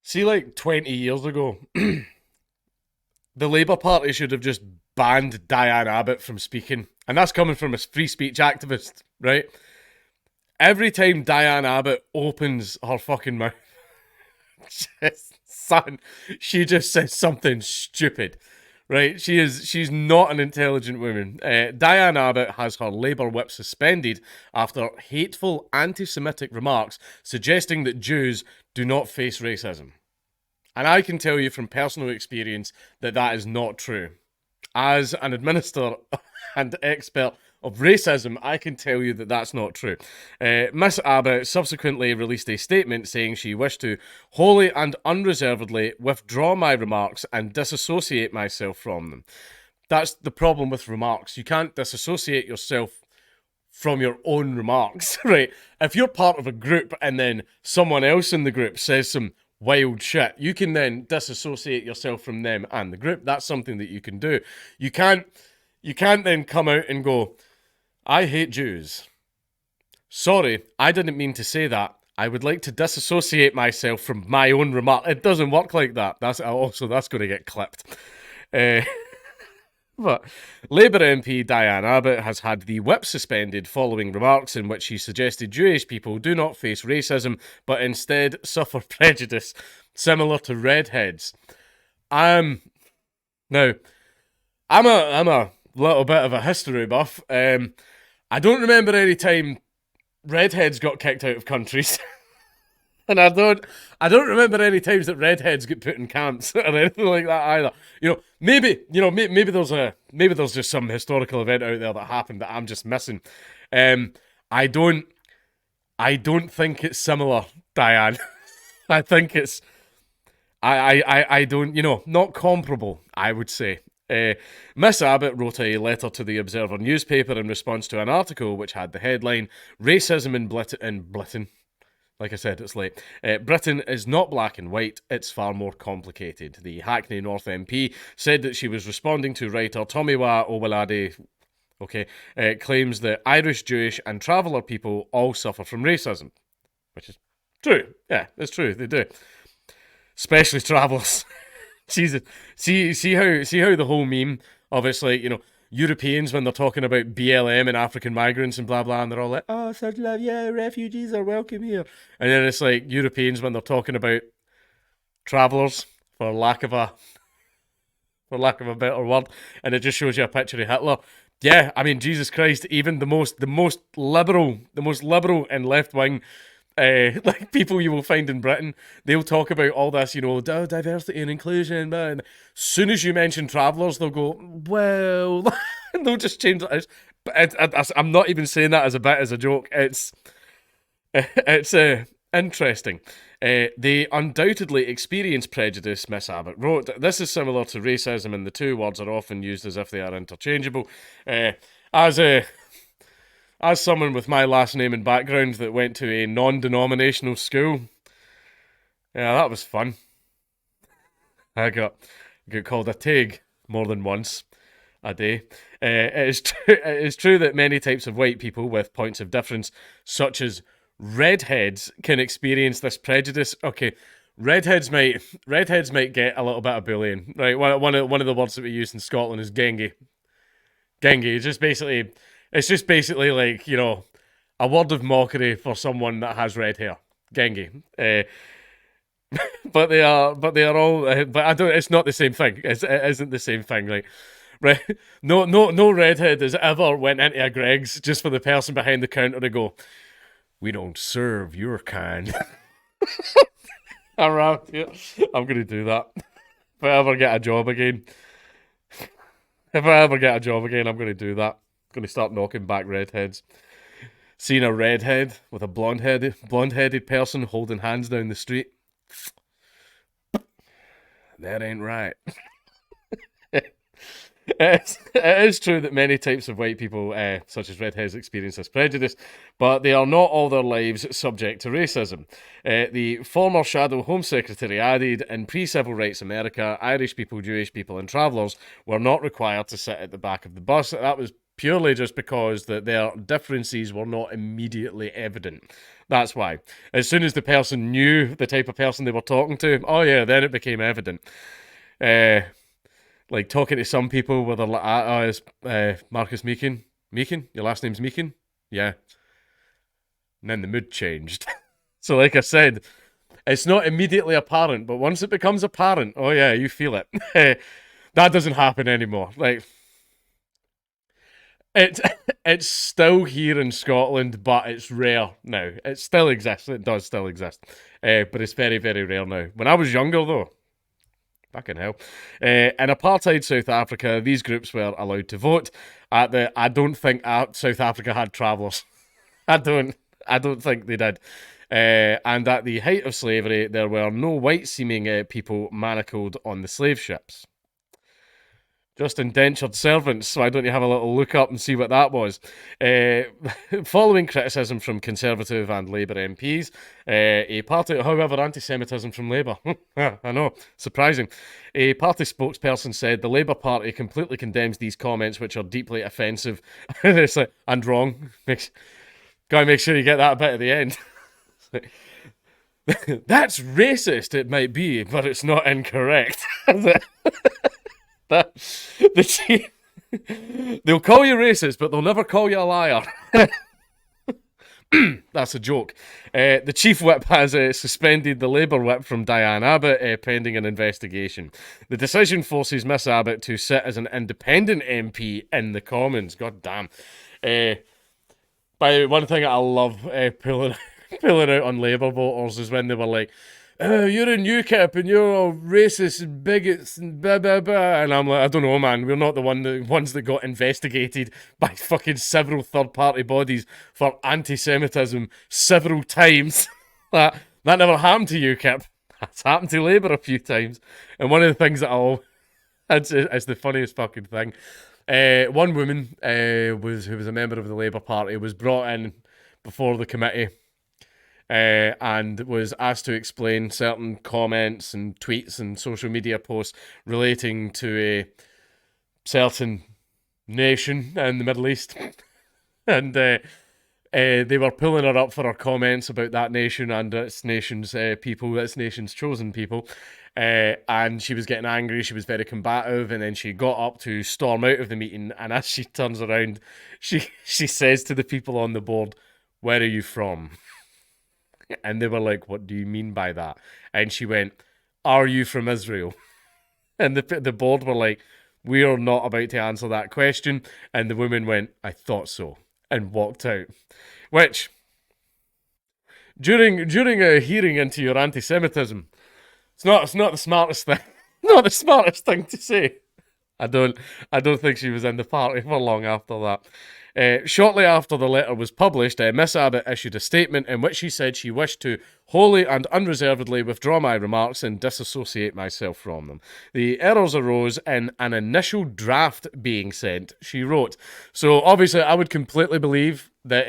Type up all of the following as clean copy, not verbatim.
See, like 20 years ago, the Labour Party should have just banned Dianne Abbott from speaking. And that's coming from a free speech activist, right? Every time Dianne Abbott opens her fucking mouth, son, she just says something stupid, right? She's not an intelligent woman. Dianne Abbott has her Labour whip suspended after hateful anti-Semitic remarks suggesting that Jews do not face racism. And I can tell you from personal experience that that is not true. As an administrator and expert of racism, I can tell you that that's not true. Miss Abbott subsequently released a statement saying she wished to wholly and unreservedly withdraw my remarks and disassociate myself from them. That's the problem with remarks. You can't disassociate yourself from your own remarks, right? If you're part of a group and then someone else in the group says some wild shit, you can then disassociate yourself from them and the group. That's something that you can do. You can't then come out and go, I hate Jews. Sorry, I didn't mean to say that. I would like to disassociate myself from my own remark. It doesn't work like that. That's going to get clipped. But Labour MP Dianne Abbott has had the whip suspended following remarks in which she suggested Jewish people do not face racism, but instead suffer prejudice similar to redheads. Now, I'm a little bit of a history buff. I don't remember any time redheads got kicked out of countries. And I don't remember any times that redheads get put in camps or anything like that either. Maybe there's just some historical event out there that happened that I'm just missing. I don't think it's similar, Dianne. I think it's I don't, not comparable, I would say. Miss Abbott wrote a letter to the Observer newspaper in response to an article which had the headline "Racism in Britain." Like I said, it's late. Britain is not black and white, it's far more complicated. The Hackney North MP said that she was responding to writer Tomiwa Owolade, claims that Irish, Jewish and traveller people all suffer from racism. Which is true. Yeah, it's true, they do. Especially travellers. Jesus. See how the whole meme of it's like, Europeans when they're talking about BLM and African migrants and blah blah, and they're all like, "Oh, such love, yeah, refugees are welcome here." And then it's like Europeans when they're talking about travellers, for lack of a better word, and it just shows you a picture of Hitler. Yeah, I mean, Jesus Christ, even the most liberal and left wing. Like people you will find in Britain, they'll talk about all this, diversity and inclusion, but as soon as you mention travellers, they'll go, well, and they'll just change it. I'm not even saying that as a bit, as a joke. It's interesting. They undoubtedly experience prejudice, Miss Abbott wrote. This is similar to racism, and the two words are often used as if they are interchangeable. As someone with my last name and background that went to a non-denominational school, yeah, that was fun. I got called a tig more than once a day. It is true that many types of white people with points of difference, such as redheads, can experience this prejudice. Okay, redheads might get a little bit of bullying, right? One of the words that we use in Scotland is gengi. Gengi is just basically like, a word of mockery for someone that has red hair. Gengi. But they are all, but I don't, it's not the same thing. It isn't the same thing, like, right? No redhead has ever went into a Greggs just for the person behind the counter to go, "We don't serve your kind." Around here. I'm going to do that. If I ever get a job again, I'm going to do that. Going to start knocking back redheads. Seeing a redhead with a blonde-headed person holding hands down the street. That ain't right. It is true that many types of white people, such as redheads, experience this prejudice, but they are not all their lives subject to racism. The former Shadow Home Secretary added, in pre-civil rights America, Irish people, Jewish people and travellers were not required to sit at the back of the bus. That was purely just because that their differences were not immediately evident. That's why. As soon as the person knew the type of person they were talking to, oh yeah, then it became evident. Like talking to some people where they're like, it's Marcus Meekin. Meekin? Your last name's Meekin? Yeah. And then the mood changed. So like I said, it's not immediately apparent, but once it becomes apparent, oh yeah, you feel it. That doesn't happen anymore. Like, it's still here in Scotland, but it's rare now. It still exists. It does still exist, but it's very, very rare now. When I was younger, though, fucking hell, in apartheid South Africa, these groups were allowed to vote. I don't think South Africa had travellers. I don't think they did. And at the height of slavery, there were no white-seeming people manacled on the slave ships. Just indentured servants. Why don't you have a little look up and see what that was? Following criticism from Conservative and Labour MPs, however, anti-Semitism from Labour. I know, surprising. A party spokesperson said the Labour Party completely condemns these comments, which are deeply offensive. It's like, and wrong. Gotta make sure you get that bit at the end. That's racist, it might be, but it's not incorrect. The chief, they'll call you racist, but they'll never call you a liar. That's a joke. The chief whip has suspended the Labour whip from Dianne Abbot pending an investigation. The decision forces Miss Abbott to sit as an independent MP in the Commons. God damn. By one thing I love pulling out on Labour voters is when they were like, oh, you're in UKIP and you're all racist and bigots and blah, blah, blah. And I'm like, I don't know, man. We're not the ones that got investigated by fucking several third-party bodies for anti-Semitism several times. that never happened to UKIP. That's happened to Labour a few times. And one of the things that it's the funniest fucking thing. One woman who was a member of the Labour Party was brought in before the committee and was asked to explain certain comments and tweets and social media posts relating to a certain nation in the Middle East. And they were pulling her up for her comments about that nation and its nation's people, its nation's chosen people. And she was getting angry, she was very combative, and then she got up to storm out of the meeting, and as she turns around, she says to the people on the board, "Where are you from?" And they were like, "What do you mean by that?" And she went, "Are you from Israel?" And the board were like, "We are not about to answer that question." And the woman went, "I thought so," and walked out. Which, during a hearing into your anti-Semitism, it's not the smartest thing. Not the smartest thing to say. I don't think she was in the party for long after that. Shortly after the letter was published, Miss Abbott issued a statement in which she said she wished to wholly and unreservedly withdraw my remarks and disassociate myself from them. The errors arose in an initial draft being sent, she wrote. So obviously I would completely believe that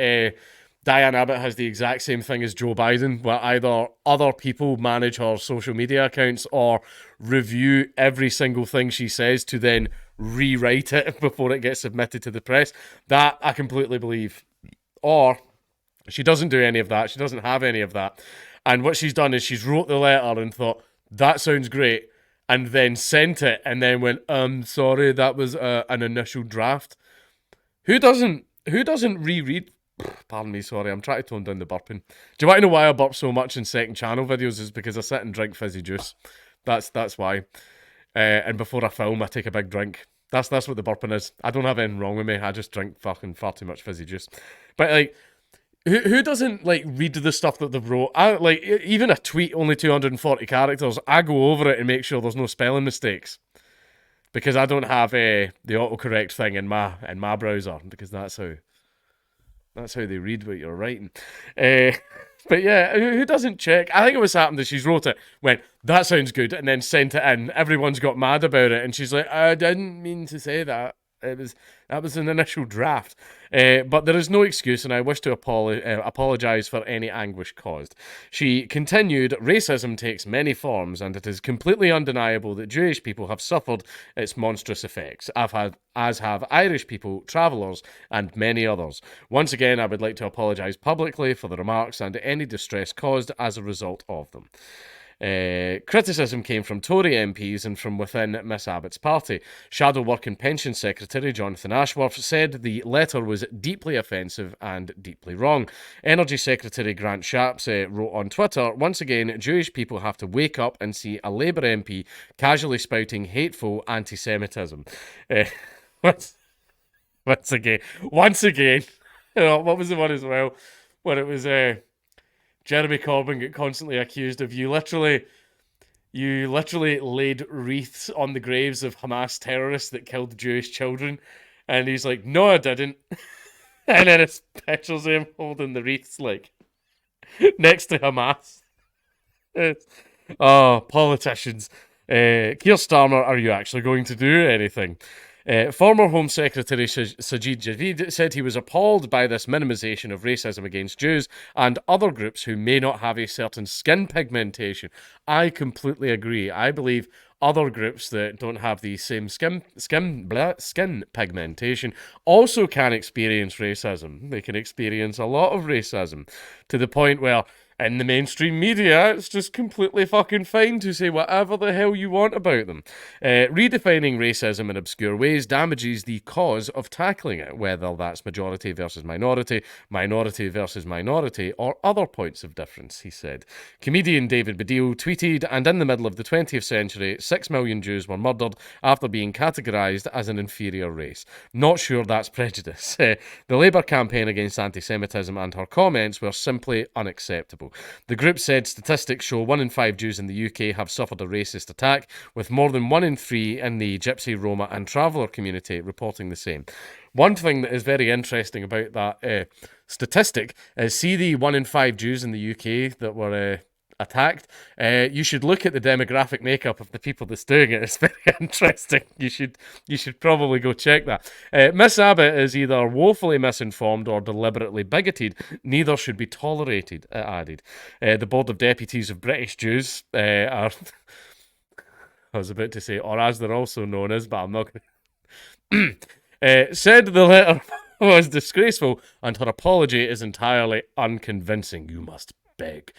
Dianne Abbott has the exact same thing as Joe Biden, where either other people manage her social media accounts or review every single thing she says to then rewrite it before it gets submitted to the press. That I completely believe. Or she doesn't do any of that. She doesn't have any of that. And what she's done is she's wrote the letter and thought, that sounds great, and then sent it and then went, sorry, that was an initial draft. Who doesn't reread? Pardon me, sorry, I'm trying to tone down the burping. Do you want to know why I burp so much in second channel videos? Is because I sit and drink fizzy juice. That's why. And before I film, I take a big drink. That's what the burping is. I don't have anything wrong with me. I just drink fucking far too much fizzy juice. But like, who doesn't like read the stuff that they've wrote? Even a tweet only 240 characters. I go over it and make sure there's no spelling mistakes because I don't have the autocorrect thing in my browser because that's how they read what you're writing. But yeah, who doesn't check? I think it was happened that she's wrote it, went, that sounds good, and then sent it in. Everyone's got mad about it, and she's like, I didn't mean to say that. It was That was an initial draft. But there is no excuse, and I wish to apologise for any anguish caused. She continued, racism takes many forms, and it is completely undeniable that Jewish people have suffered its monstrous effects, as have Irish people, travellers, and many others. Once again, I would like to apologise publicly for the remarks and any distress caused as a result of them. Criticism came from Tory MPs and from within Miss Abbott's party. Shadow Work and Pension Secretary Jonathan Ashworth said the letter was deeply offensive and deeply wrong. Energy Secretary Grant Shapps wrote on Twitter, once again, Jewish people have to wake up and see a Labour MP casually spouting hateful anti-Semitism. Once again, what was the one as well? When it was Jeremy Corbyn got constantly accused of you literally laid wreaths on the graves of Hamas terrorists that killed Jewish children, and he's like, no, I didn't. And then it's pictures of him holding the wreaths like next to Hamas. Politicians. Keir Starmer, are you actually going to do anything? Former Home Secretary Sajid Javid said he was appalled by this minimisation of racism against Jews and other groups who may not have a certain skin pigmentation. I completely agree. I believe other groups that don't have the same skin pigmentation also can experience racism. They can experience a lot of racism to the point where in the mainstream media, it's just completely fucking fine to say whatever the hell you want about them. Redefining racism in obscure ways damages the cause of tackling it, whether that's majority versus minority, minority versus minority, or other points of difference, he said. Comedian David Baddiel tweeted, and in the middle of the 20th century, 6 million Jews were murdered after being categorised as an inferior race. Not sure that's prejudice. The Labour campaign against anti-Semitism and her comments were simply unacceptable. The group said statistics show 1 in 5 Jews in the UK have suffered a racist attack, with more than 1 in 3 in the Gypsy, Roma and Traveller community reporting the same. One thing that is very interesting about that statistic is, see the 1 in 5 Jews in the UK that were attacked, you should look at the demographic makeup of the people that's doing it. It's very interesting. You should probably go check that. Miss Abbott is either woefully misinformed or deliberately bigoted. Neither should be tolerated, it added. The Board of Deputies of British Jews are... I was about to say, or as they're also known as, but I'm not going to... said the letter was disgraceful and her apology is entirely unconvincing. You must beg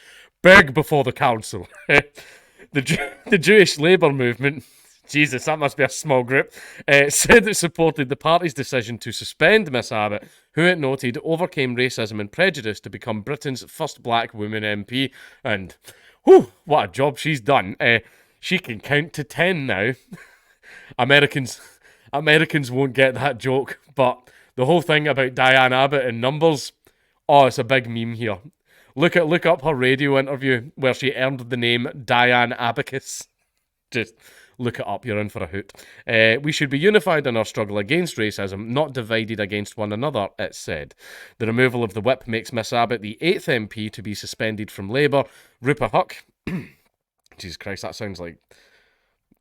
before the council. The Jewish Labour movement, Jesus, that must be a small group, said it supported the party's decision to suspend Miss Abbott, who it noted overcame racism and prejudice to become Britain's first black woman MP. And, whew, what a job she's done. She can count to 10 now. Americans won't get that joke, but the whole thing about Dianne Abbott and numbers, it's a big meme here. Look up her radio interview where she earned the name Dianne Abacus. Just look it up, you're in for a hoot. We should be unified in our struggle against racism, not divided against one another, it said. The removal of the whip makes Miss Abbott the 8th MP to be suspended from Labour. Rupa Huck, Jesus Christ, that sounds like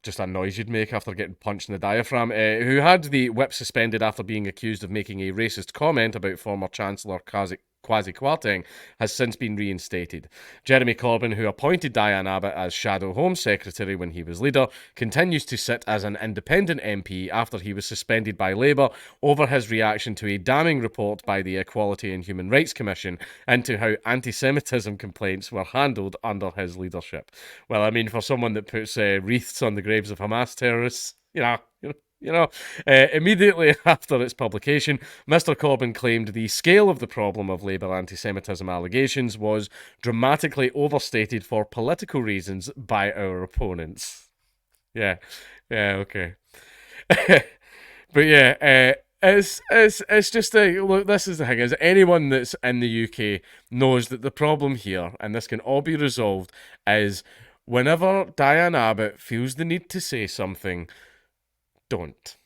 just a noise you'd make after getting punched in the diaphragm, who had the whip suspended after being accused of making a racist comment about former Chancellor Kwasi Kwarteng, has since been reinstated. Jeremy Corbyn, who appointed Dianne Abbott as Shadow Home Secretary when he was leader, continues to sit as an independent MP after he was suspended by Labour over his reaction to a damning report by the Equality and Human Rights Commission into how anti-Semitism complaints were handled under his leadership. Well, I mean, for someone that puts wreaths on the graves of Hamas terrorists, immediately after its publication, Mr. Corbyn claimed the scale of the problem of Labour anti-Semitism allegations was dramatically overstated for political reasons by our opponents. Yeah, okay. But yeah, it's just look, this is the thing, is anyone that's in the UK knows that the problem here, and this can all be resolved, is whenever Dianne Abbott feels the need to say something, don't.